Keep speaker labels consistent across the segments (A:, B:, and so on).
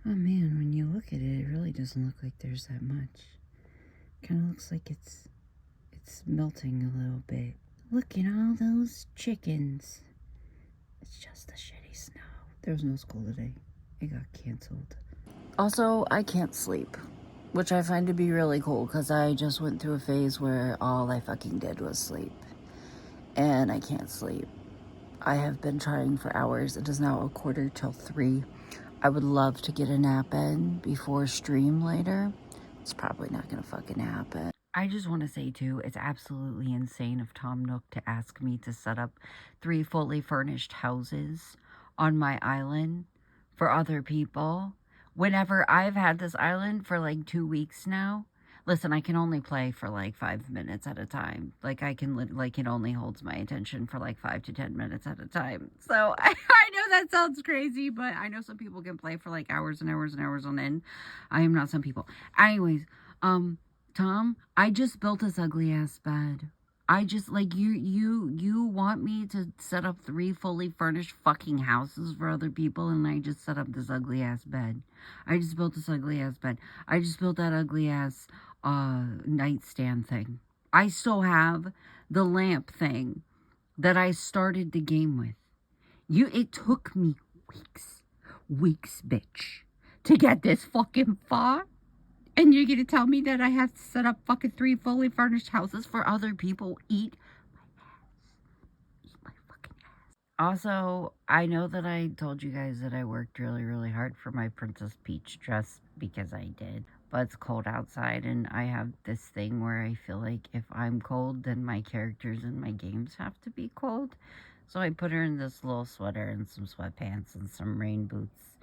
A: Oh man, when you look at it, it really doesn't look like there's that much. Kind of looks like it's melting a little bit. Look at all those chickens. It's just the shitty snow. There was no school today. It got canceled. Also, I can't sleep, which I find to be really cool because I just went through a phase where all I fucking did was sleep. And I can't sleep. I have been trying for hours. It is now 2:45. I would love to get a nap in before stream later. It's probably not gonna fucking happen. I just want to say too, it's absolutely insane of Tom Nook to ask me to set up 3 fully furnished houses on my island for other people. Whenever I've had this island for like 2 weeks now. Listen, I can only play for like 5 minutes at a time. Like it only holds my attention for like 5 to 10 minutes at a time. So I know that sounds crazy, but I know some people can play for like hours and hours and hours on end. I am not some people. Anyways, Tom, I just built this ugly ass bed. I just, like, you want me to set up 3 fully furnished fucking houses for other people, and I just set up this ugly ass bed. I just built this ugly ass bed. I just built that ugly ass nightstand thing. I still have the lamp thing that I started the game with. It took me weeks, bitch, to get this fucking far. And you're gonna tell me that I have to set up fucking 3 fully furnished houses for other people? Eat my fucking ass. Also, I know that I told you guys that I worked really, really hard for my Princess Peach dress, because I did. But it's cold outside, and I have this thing where I feel like if I'm cold, then my characters in my games have to be cold. So I put her in this little sweater and some sweatpants and some rain boots,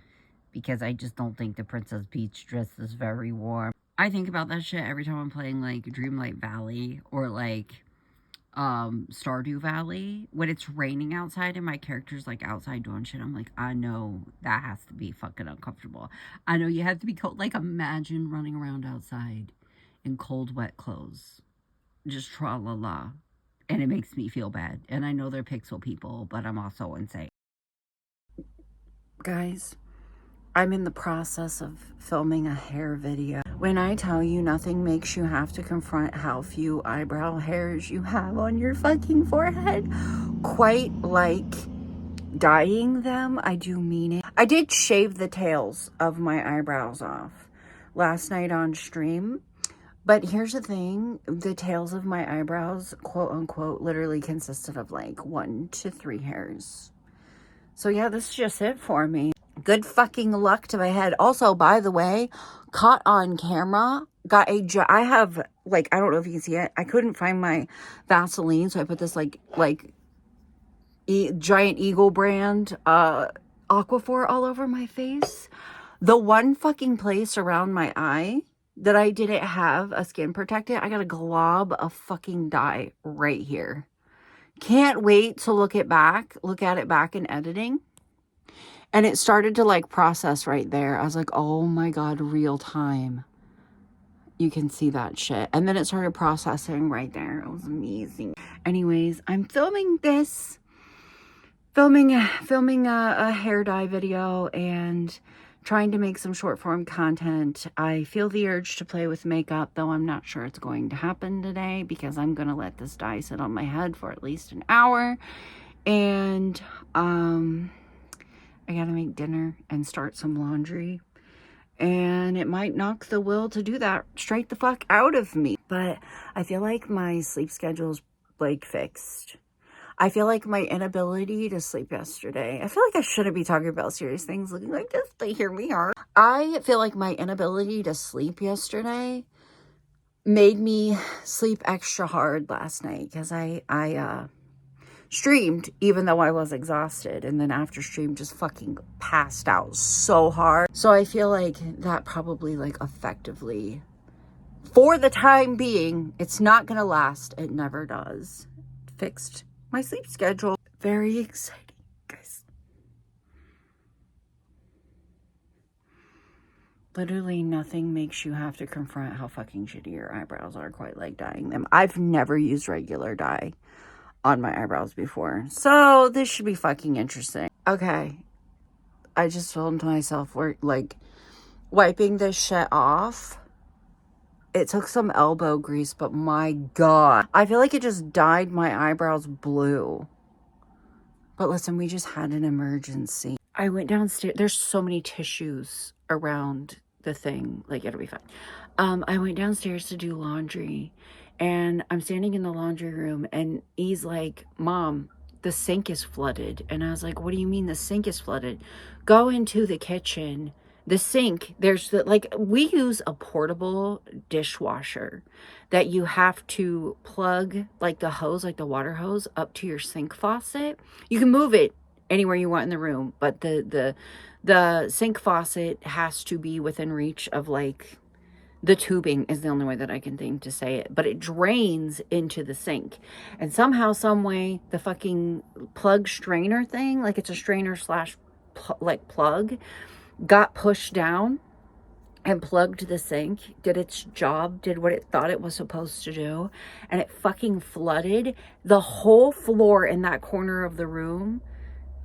A: because I just don't think the Princess Peach dress is very warm. I think about that shit every time I'm playing, like, Dreamlight Valley or, like, Stardew Valley. When it's raining outside and my character's, like, outside doing shit, I'm like, I know that has to be fucking uncomfortable. I know you have to be cold. Like, imagine running around outside in cold, wet clothes. Just tra-la-la. And it makes me feel bad. And I know they're pixel people, but I'm also insane. Guys, I'm in the process of filming a hair video. When I tell you nothing makes you have to confront how few eyebrow hairs you have on your fucking forehead, quite like dyeing them, I do mean it. I did shave the tails of my eyebrows off last night on stream. But here's the thing, the tails of my eyebrows, quote unquote, literally consisted of like 1 to 3 hairs. So yeah, this is just it for me. Good fucking luck to my head. Also, by the way, caught on camera, I have, like, I don't know if you can see it. I couldn't find my Vaseline, so I put this, Giant Eagle brand, Aquaphor all over my face. The one fucking place around my eye that I didn't have a skin protectant, I got a glob of fucking dye right here. Can't wait to look at it back in editing. And it started to, like, process right there. I was like, oh my God, real time. You can see that shit. And then it started processing right there. It was amazing. Anyways, I'm filming this. Filming a hair dye video and trying to make some short form content. I feel the urge to play with makeup, though I'm not sure it's going to happen today because I'm going to let this dye sit on my head for at least an hour. And, I gotta make dinner and start some laundry. And it might knock the will to do that straight the fuck out of me. But I feel like my sleep schedule's, like, fixed. I feel like my inability to sleep yesterday. I feel like I shouldn't be talking about serious things looking like this, but here we are. I feel like my inability to sleep yesterday made me sleep extra hard last night because I streamed even though I was exhausted, and then after stream just fucking passed out so hard. So I feel like that probably, like, effectively, for the time being, it's not gonna last, it never does, fixed my sleep schedule. Very exciting, guys. Literally nothing makes you have to confront how fucking shitty your eyebrows are quite like dyeing them. I've never used regular dye on my eyebrows before, so this should be fucking interesting. Okay, I just filmed myself wiping this shit off. It took some elbow grease, but my God. I feel like it just dyed my eyebrows blue. But listen, we just had an emergency. I went downstairs. There's so many tissues around the thing. Like, it'll be fine. I went downstairs to do laundry. And I'm standing in the laundry room. And he's like, Mom, the sink is flooded. And I was like, what do you mean the sink is flooded? Go into the kitchen. The sink, there's the, like, we use a portable dishwasher that you have to plug, like, the hose, like the water hose, up to your sink faucet. You can move it anywhere you want in the room, but the sink faucet has to be within reach of, like, the tubing is the only way that I can think to say it, but it drains into the sink. And somehow, some way, the fucking plug strainer thing, like, it's a strainer slash like plug, got pushed down and plugged the sink, did its job, did what it thought it was supposed to do, and it fucking flooded the whole floor in that corner of the room,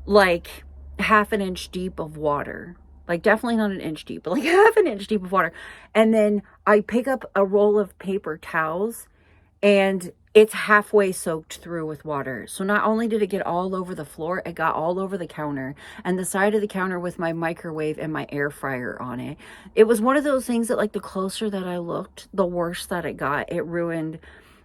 A: like half an inch deep of water. Like, definitely not an inch deep, but like half an inch deep of water. And then I pick up a roll of paper towels, and it's halfway soaked through with water. So not only did it get all over the floor, it got all over the counter and the side of the counter with my microwave and my air fryer on it. It was one of those things that, like, the closer that I looked, the worse that it got. It ruined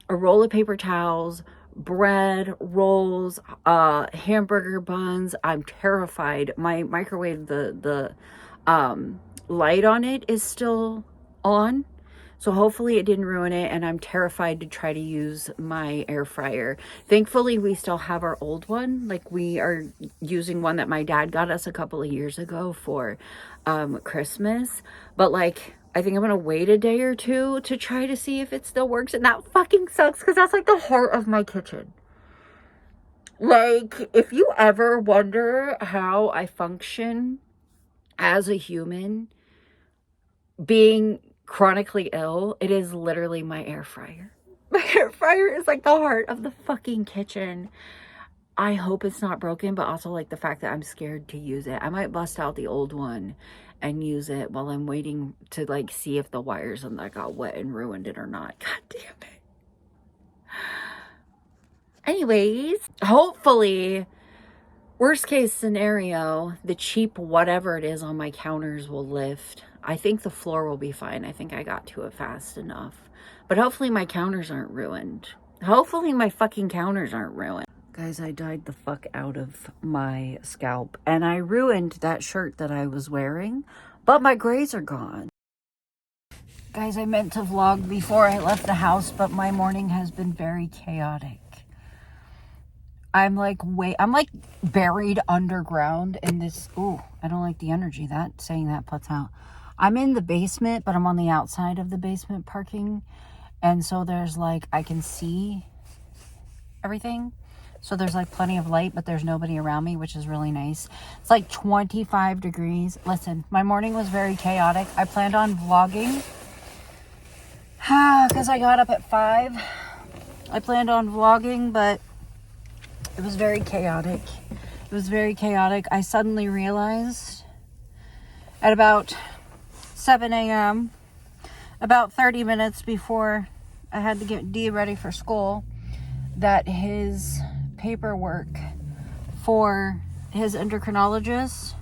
A: a roll of paper towels, bread, rolls, hamburger buns. I'm terrified. My microwave, the light on it is still on. So hopefully it didn't ruin it, and I'm terrified to try to use my air fryer. Thankfully, we still have our old one. Like, we are using one that my dad got us a couple of years ago for Christmas. But, like, I think I'm going to wait a day or two to try to see if it still works. And that fucking sucks, because that's, like, the heart of my kitchen. Like, if you ever wonder how I function as a human, being chronically ill, it is literally my air fryer. My air fryer is like the heart of the fucking kitchen. I hope it's not broken, but also, like, the fact that I'm scared to use it. I might bust out the old one and use it while I'm waiting to, like, see if the wires on that got wet and ruined it or not. God damn it. Anyways, hopefully, worst case scenario, the cheap whatever it is on my counters will lift. I think the floor will be fine. I think I got to it fast enough. But hopefully my counters aren't ruined. Hopefully my fucking counters aren't ruined. Guys, I dyed the fuck out of my scalp. And I ruined that shirt that I was wearing. But my grays are gone. Guys, I meant to vlog before I left the house, but my morning has been very chaotic. I'm like buried underground in this. Ooh, I don't like the energy that saying that puts out. I'm in the basement, but I'm on the outside of the basement parking. And so there's, like, I can see everything. So there's, like, plenty of light, but there's nobody around me, which is really nice. It's like 25 degrees. Listen, my morning was very chaotic. I planned on vlogging because I got up at 5. I planned on vlogging, but it was very chaotic. It was very chaotic. I suddenly realized at about 7 a.m., about 30 minutes before I had to get D ready for school, that his paperwork for his endocrinologist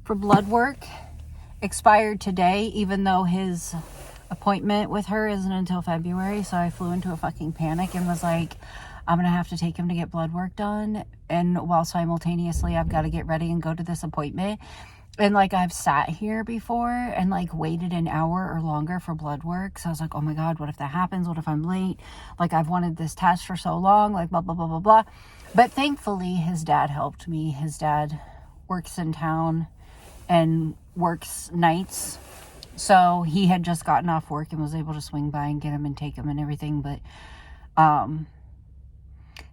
A: for blood work expired today, even though his appointment with her isn't until February. So I flew into a fucking panic and was like, I'm going to have to take him to get blood work done. And while simultaneously I've got to get ready and go to this appointment. And, like, I've sat here before and, like, waited an hour or longer for blood work. So I was like, oh my God, what if that happens? What if I'm late? Like, I've wanted this test for so long, like, blah, blah, blah, blah, blah. But thankfully, his dad helped me. His dad works in town and works nights. So he had just gotten off work and was able to swing by and get him and take him and everything. But,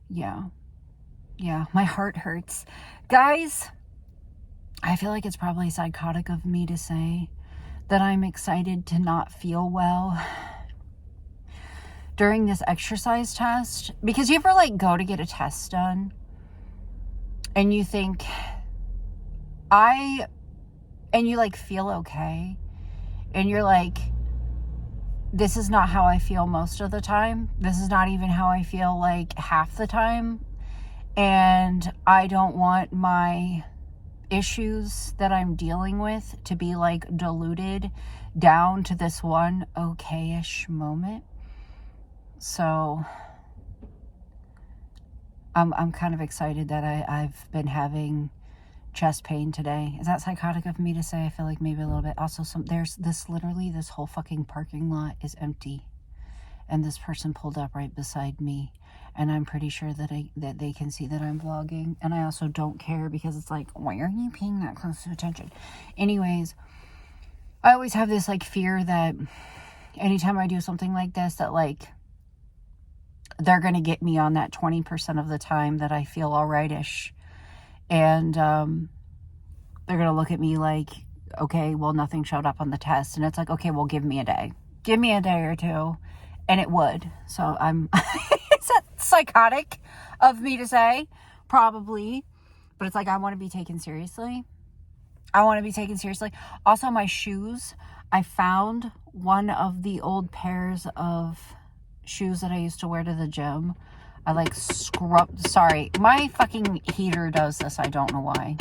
A: yeah, my heart hurts. Guys, I feel like it's probably psychotic of me to say that I'm excited to not feel well during this exercise test. Because you ever, like, go to get a test done and you think, and you, like, feel okay. And you're like, this is not how I feel most of the time. This is not even how I feel like half the time. And I don't want my issues that I'm dealing with to be like diluted down to this one okay-ish moment. So I'm kind of excited that I've been having chest pain today. Is that psychotic of me to say? I feel like maybe a little bit. Also, there's this, literally this whole fucking parking lot is empty, and this person pulled up right beside me, and I'm pretty sure that they can see that I'm vlogging, and I also don't care because it's like, why are you paying that close attention? Anyways, I always have this like fear that anytime I do something like this, that like they're gonna get me on that 20% of the time that I feel all right-ish. And they're going to look at me like, okay, well, nothing showed up on the test. And it's like, okay, well, give me a day. Give me a day or two. And it would. So I'm, is that psychotic of me to say? Probably. But it's like, I want to be taken seriously. I want to be taken seriously. Also, my shoes. I found one of the old pairs of shoes that I used to wear to the gym. I like sorry, my fucking heater does this. I don't know why.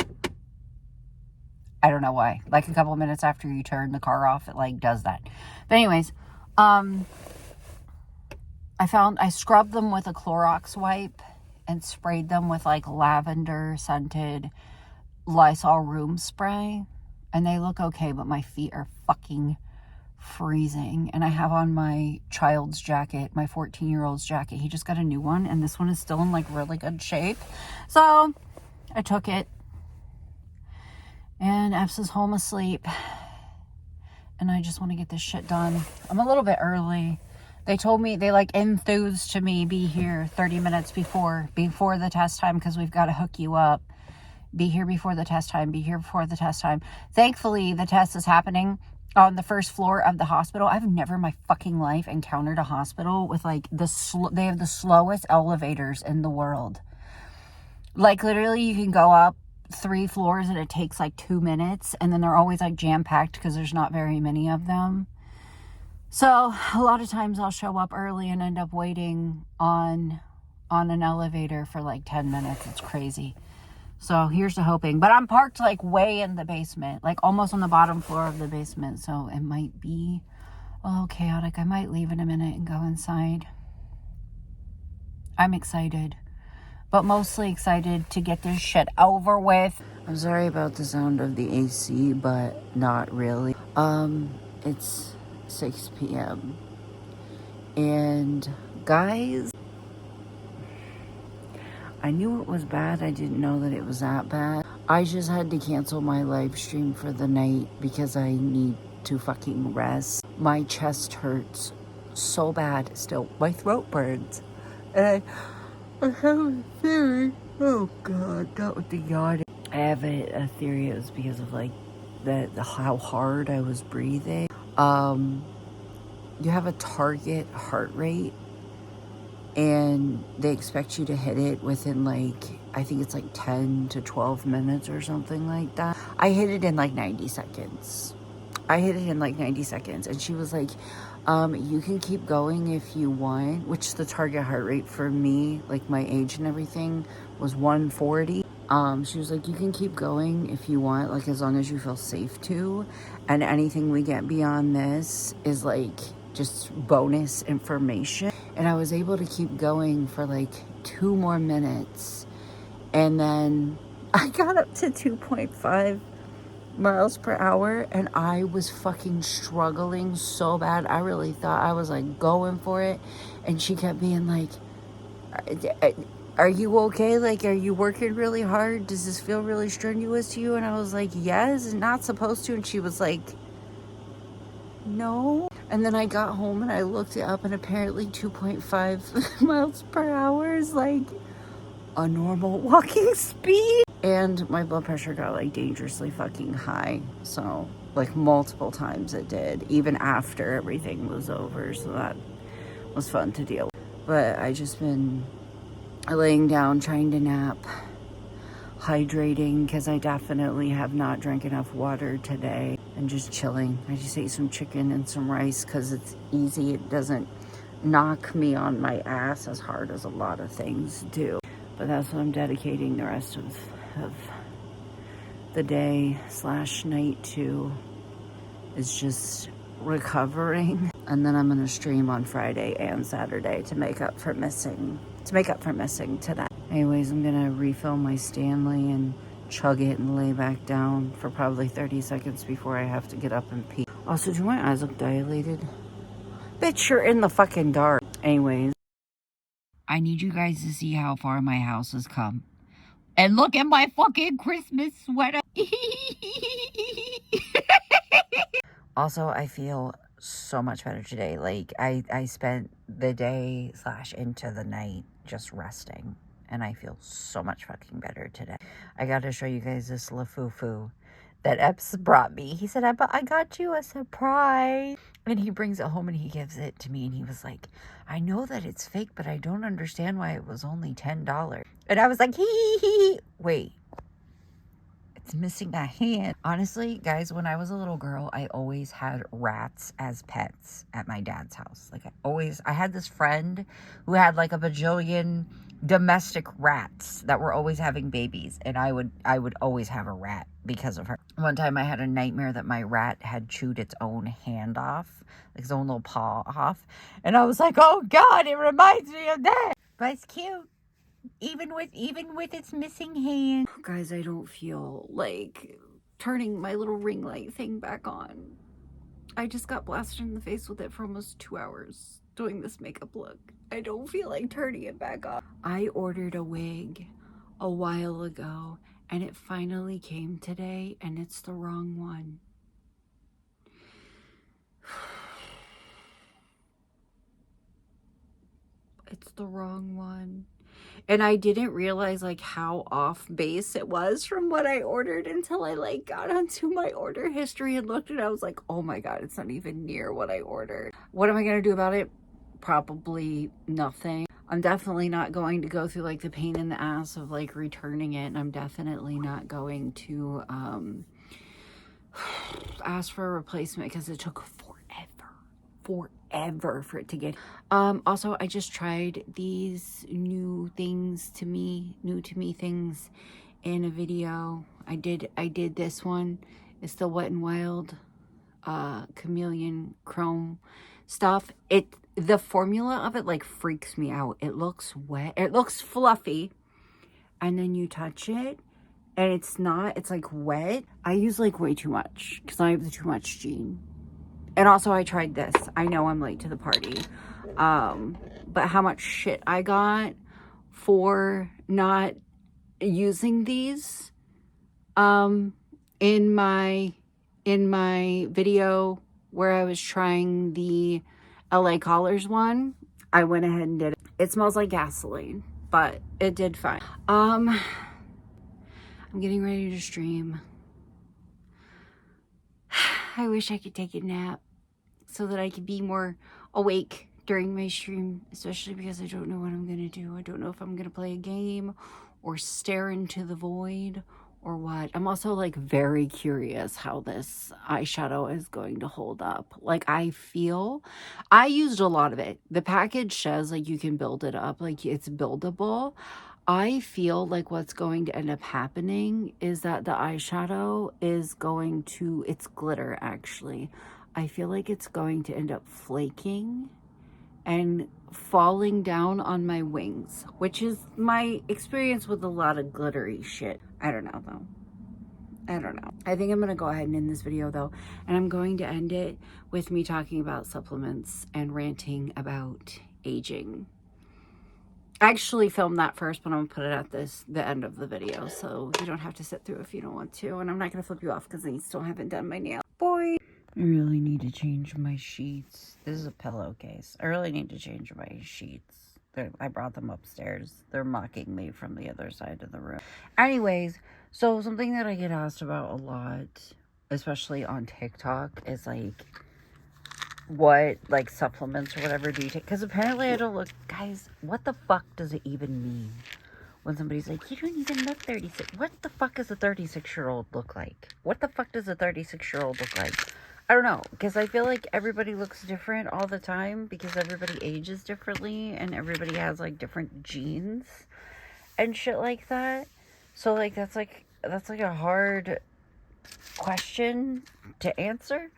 A: I don't know why. Like a couple of minutes after you turn the car off, it like does that. But anyways, I scrubbed them with a Clorox wipe and sprayed them with like lavender scented Lysol room spray. And they look okay, but my feet are fucking freezing. And I have on my child's jacket, my 14-year-old's jacket. He just got a new one, and this one is still in like really good shape. So I took it, and Epps is home asleep, and I just want to get this shit done. I'm a little bit early. They told me, they like enthused to me, be here 30 minutes before the test time, because we've got to hook you up. Be here before the test time. Be here before the test time. Thankfully, the test is happening on the first floor of the hospital. I've never in my fucking life encountered a hospital with like they have the slowest elevators in the world. Like literally you can go up 3 floors and it takes like 2 minutes, and then they're always like jam-packed because there's not very many of them. So a lot of times I'll show up early and end up waiting on an elevator for like 10 minutes. It's crazy. So here's to hoping. But I'm parked like way in the basement, like almost on the bottom floor of the basement. So it might be a little chaotic. I might leave in a minute and go inside. I'm excited, but mostly excited to get this shit over with. I'm sorry about the sound of the AC, but not really. It's 6 p.m. And guys, I knew it was bad. I didn't know that it was that bad. I just had to cancel my live stream for the night because I need to fucking rest. My chest hurts so bad still. My throat burns. And I have a theory. Oh God, not with the yawning. I have a theory it was because of like how hard I was breathing. You have a target heart rate, and they expect you to hit it within like, I think it's like 10 to 12 minutes or something like that. I hit it in like 90 seconds. And she was like, you can keep going if you want, which the target heart rate for me, like my age and everything, was 140. She was like, you can keep going if you want, like as long as you feel safe to, and anything we get beyond this is like just bonus information. And I was able to keep going for like 2 more minutes, and then I got up to 2.5 miles per hour, and I was fucking struggling so bad. I really thought I was like going for it, and she kept being like, are you okay? Like, are you working really hard? Does this feel really strenuous to you? And I was like, yes, not supposed to. And she was like, no. And then I got home and I looked it up, and apparently 2.5 miles per hour is like a normal walking speed. And my blood pressure got like dangerously fucking high. So like multiple times it did, even after everything was over. So that was fun to deal with. But I just been laying down, trying to nap, hydrating, because I definitely have not drank enough water today. and just chilling. I just ate some chicken and some rice because it's easy. It doesn't knock me on my ass as hard as a lot of things do. But that's what I'm dedicating the rest of the day / night to, is just recovering. And then I'm gonna stream on Friday and Saturday to make up for missing today. Anyways, I'm gonna refill my Stanley and chug it and lay back down for probably 30 seconds before I have to get up and pee. Also, do my eyes look dilated? Bitch, you're in the fucking dark. Anyways, I need you guys to see how far my house has come. And look at my fucking Christmas sweater. Also, I feel so much better today. Like, I spent the day / into the night just resting. And I feel so much fucking better today. I got to show you guys this Lafufu that Epps brought me. He said, I got you a surprise. And he brings it home and he gives it to me. And he was like, I know that it's fake, but I don't understand why it was only $10. And I was like, hee. Wait. It's missing a hand. Honestly, guys, when I was a little girl, I always had rats as pets at my dad's house. Like, I had this friend who had like a bajillion domestic rats that were always having babies, and I would always have a rat because of her. One time I had a nightmare that my rat had chewed its own hand off, like its own little paw off, and I was like, oh God, it reminds me of that. But it's cute. Even with its missing hand. Guys, I don't feel like turning my little ring light thing back on. I just got blasted in the face with it for almost 2 hours doing this makeup look. I don't feel like turning it back on. I ordered a wig a while ago and it finally came today and it's the wrong one. It's the wrong one. And I didn't realize like how off base it was from what I ordered until I like got onto my order history and looked and I was like, oh my God, it's not even near what I ordered. What am I gonna do about it? Probably nothing. I'm definitely not going to go through like the pain in the ass of like returning it. And I'm definitely not going to ask for a replacement because it took forever for it to get. Also, I just tried these new to me things in a video. I did this one. It's the Wet n Wild chameleon chrome stuff. The formula of it like freaks me out. It looks wet, it looks fluffy, and then you touch it and it's like wet. I use like way too much because I have the too much gene. And also I tried this. I know I'm late to the party. But how much shit I got for not using these in my video where I was trying the LA Collars one. I went ahead and did it. It smells like gasoline, but it did fine. I'm getting ready to stream. I wish I could take a nap so that I could be more awake during my stream, especially because I don't know what I'm gonna do. I don't know if I'm gonna play a game or stare into the void or what. I'm also like very curious how this eyeshadow is going to hold up. Like I used a lot of it. The package says like you can build it up, like it's buildable. I feel like what's going to end up happening is that the eyeshadow is going to, it's glitter actually. I feel like it's going to end up flaking and falling down on my wings, which is my experience with a lot of glittery shit. I don't know though. I don't know. I think I'm going to go ahead and end this video though. And I'm going to end it with me talking about supplements and ranting about aging. I actually filmed that first, but I'm going to put it at the end of the video. So you don't have to sit through if you don't want to. And I'm not going to flip you off because I still haven't done my nails. Boy. I really need to change my sheets. This is a pillowcase. I really need to change my sheets. I brought them upstairs. They're mocking me from the other side of the room. Anyways, so something that I get asked about a lot, especially on TikTok, is like, what like supplements or whatever do you take? Because apparently I don't look, guys, what the fuck does it even mean? when somebody's like, you don't even look 36. What the fuck does a 36-year-old look like? What the fuck does a 36-year-old look like? I don't know, because I feel like everybody looks different all the time because everybody ages differently and everybody has like different genes and shit like that. So like that's like a hard question to answer.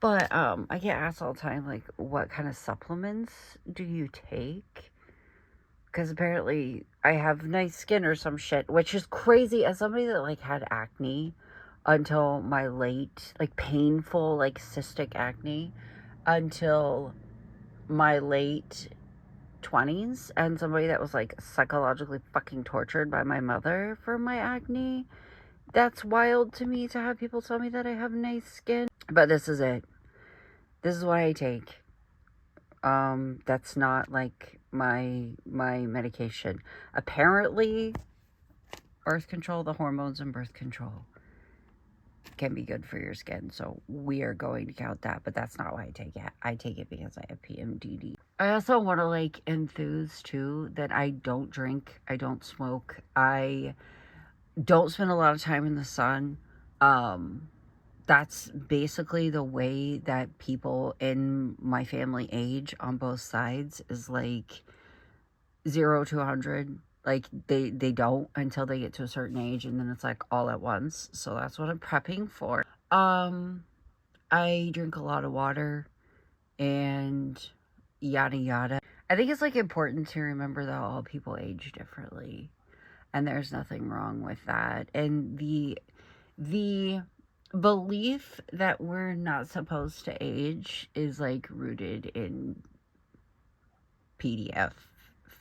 A: But I get asked all the time, like, what kind of supplements do you take? Because apparently I have nice skin or some shit, which is crazy. As somebody that like had acne until my late, like painful, like cystic acne until my late 20s, and somebody that was like psychologically fucking tortured by my mother for my acne. That's wild to me to have people tell me that I have nice skin. But this is it. This is what I take. That's not like my medication. Apparently, birth control, the hormones in birth control can be good for your skin. So we are going to count that, but that's not why I take it. I take it because I have PMDD. I also want to like enthuse too that I don't drink, I don't smoke, I don't spend a lot of time in the sun. That's basically the way that people in my family age on both sides, is like 0 to 100. Like they don't until they get to a certain age, and then it's like all at once. So that's what I'm prepping for. I drink a lot of water and yada yada. I think it's like important to remember that all people age differently, and there's nothing wrong with that. And the belief that we're not supposed to age is like rooted in PDF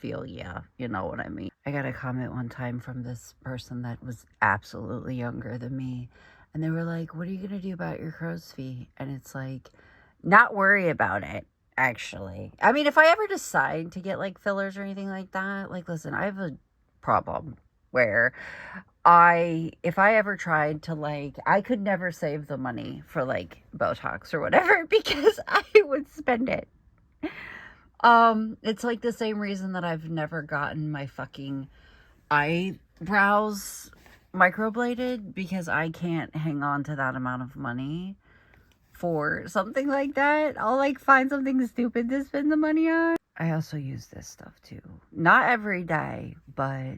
A: philia, you know what I mean? I got a comment one time from this person that was absolutely younger than me, and they were like, what are you gonna do about your crow's feet? And it's like, not worry about it, actually. I mean, if I ever decide to get like fillers or anything like that, like, listen, I have a problem where if I ever tried to like, I could never save the money for like Botox or whatever because I would spend it. It's like the same reason that I've never gotten my fucking eyebrows microbladed, because I can't hang on to that amount of money for something like that. I'll like find something stupid to spend the money on. I also use this stuff too. Not every day, but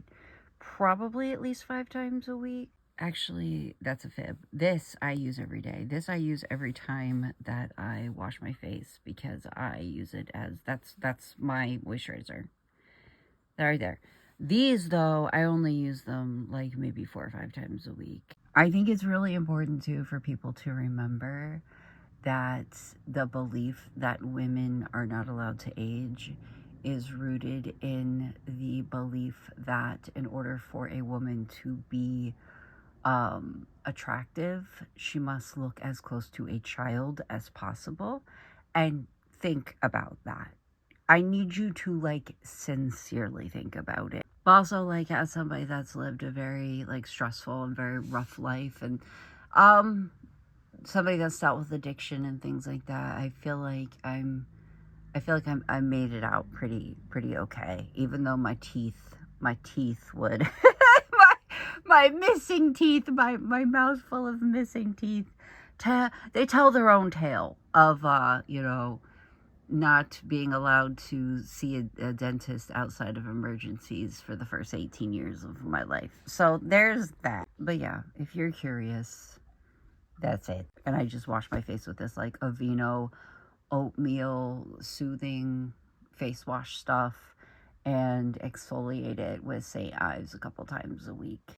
A: probably at least 5 times a week. Actually, that's a fib. This I use every day. This I use every time that I wash my face, because I use it as, that's my moisturizer. Right there. These though, I only use them like maybe 4 or 5 times a week. I think it's really important too for people to remember that the belief that women are not allowed to age is rooted in the belief that in order for a woman to be attractive, she must look as close to a child as possible. And think about that. I need you to like sincerely think about it. Also, like, as somebody that's lived a very like stressful and very rough life, and somebody that's dealt with addiction and things like that, I feel like I made it out pretty okay, even though my teeth would my missing teeth, my mouth full of missing teeth, they tell their own tale of you know, not being allowed to see a dentist outside of emergencies for the first 18 years of my life. So there's that. But yeah, if you're curious, that's it. And I just wash my face with this like Aveeno oatmeal soothing face wash stuff, and exfoliate it with St. Ives a couple times a week.